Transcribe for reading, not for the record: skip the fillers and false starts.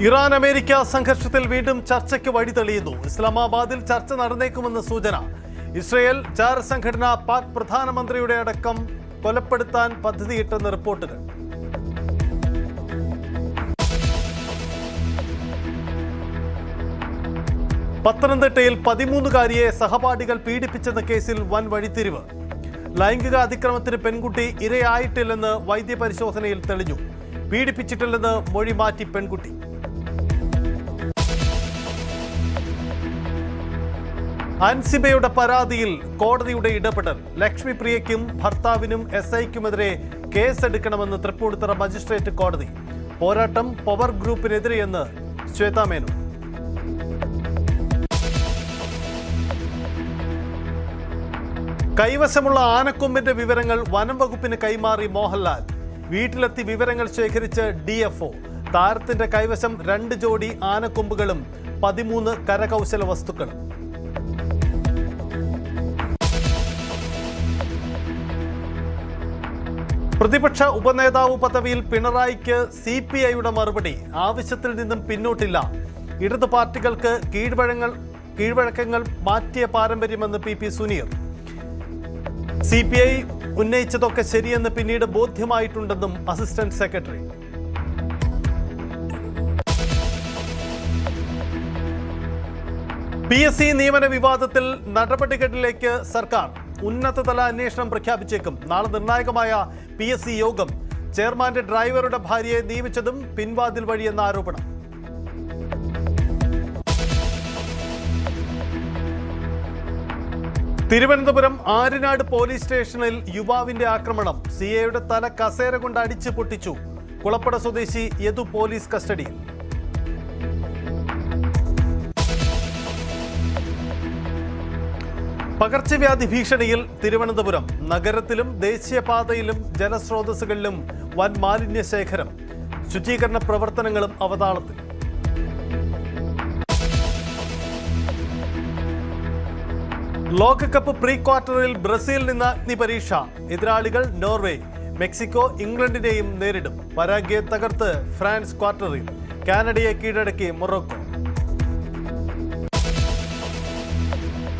Iran America സംഘർഷത്തിൽ വീണ്ടും ചർച്ചയ്ക്ക് വഴി തെളിയുന്നു. ഇസ്ലാമാബാദിൽ ചർച്ച നടന്നേക്കുമെന്ന് സൂചന. ഇസ്രയേൽ ചാര സംഘടന പാക് പ്രധാനമന്ത്രിയുടെ അടക്കം കൊലപ്പെടുത്താൻ പദ്ധതിയിട്ടെന്ന് റിപ്പോർട്ടുകൾ. പത്തനംതിട്ടയിൽ 13-കാരിയെ സഹപാഠികൾ പീഡിപ്പിച്ചെന്ന കേസിൽ വൻ വഴിത്തിരിവ്. ലൈംഗിക അതിക്രമത്തിന് പെൺകുട്ടി ഇരയായിട്ടില്ലെന്ന് വൈദ്യപരിശോധനയിൽ തെളിഞ്ഞു. പീഡിപ്പിച്ചിട്ടില്ലെന്ന് മൊഴി മാറ്റി പെൺകുട്ടി. അൻസിബയുടെ പരാതിയിൽ കോടതിയുടെ ഇടപെടൽ. ലക്ഷ്മിപ്രിയയ്ക്കും ഭർത്താവിനും SIക്കുമെതിരെ കേസെടുക്കണമെന്ന് തൃപ്പൂണിത്തുറ മജിസ്ട്രേറ്റ് കോടതി. പോരാട്ടം പവർ ഗ്രൂപ്പിനെതിരെയെന്ന് ശ്വേതാ മേനോൻ. കൈവശമുള്ള ആനക്കൊമ്പിന്റെ വിവരങ്ങൾ വനം വകുപ്പിന് കൈമാറി മോഹൻലാൽ. വീട്ടിലെത്തി വിവരങ്ങൾ ശേഖരിച്ച് DFO. താരത്തിന്റെ കൈവശം 2 ജോഡി ആനക്കൊമ്പുകളും 13 കരകൗശല വസ്തുക്കളും. പ്രതിപക്ഷ ഉപനേതാവ് പദവിയിൽ പിണറായിക്ക് CPIയുടെ മറുപടി. ആവശ്യത്തിൽ നിന്നും പിന്നോട്ടില്ല. ഇടതു പാർട്ടികൾക്ക് കീഴ്വഴക്കങ്ങൾ മാറ്റിയ പാരമ്പര്യമെന്ന് PP സുനീർ. CPI ഉന്നയിച്ചതൊക്കെ ശരിയെന്ന് പിന്നീട് ബോധ്യമായിട്ടുണ്ടെന്നും അസിസ്റ്റന്റ് സെക്രട്ടറി. PSC നിയമന വിവാദത്തിൽ നടപടികളിലേക്ക് സർക്കാർ. ഉന്നതതല അന്വേഷണം പ്രഖ്യാപിച്ചേക്കും. നാളെ നിർണായകമായ PSC യോഗം. ചെയർമാന്റെ ഡ്രൈവറുടെ ഭാര്യയെ നിയമിച്ചതും പിൻവാതിൽ വഴിയെന്ന ആരോപണം. തിരുവനന്തപുരം ആര്യനാട് പോലീസ് സ്റ്റേഷനിൽ യുവാവിന്റെ ആക്രമണം. CAയുടെ തല കസേര കൊണ്ട് അടിച്ചു പൊട്ടിച്ചു. കുളപ്പട സ്വദേശി യദു പോലീസ് കസ്റ്റഡിയിൽ. പകർച്ചവ്യാധി ഭീഷണിയിൽ തിരുവനന്തപുരം. നഗരത്തിലും ദേശീയപാതയിലും ജലസ്രോതസ്സുകളിലും വൻ മാലിന്യ ശേഖരം. ശുചീകരണ പ്രവർത്തനങ്ങളും അവതാളത്തിൽ. ലോകകപ്പ് പ്രീ ക്വാർട്ടറിൽ ബ്രസീലിൽ നിന്ന് അഗ്നിപരീക്ഷ. എതിരാളികൾ നോർവേ. മെക്സിക്കോ ഇംഗ്ലണ്ടിനെയും നേരിടും. പരാഗ്വയെ തകർത്ത് ഫ്രാൻസ് ക്വാർട്ടറിൽ. കാനഡയെ കീഴടക്കി മൊറോക്കോ.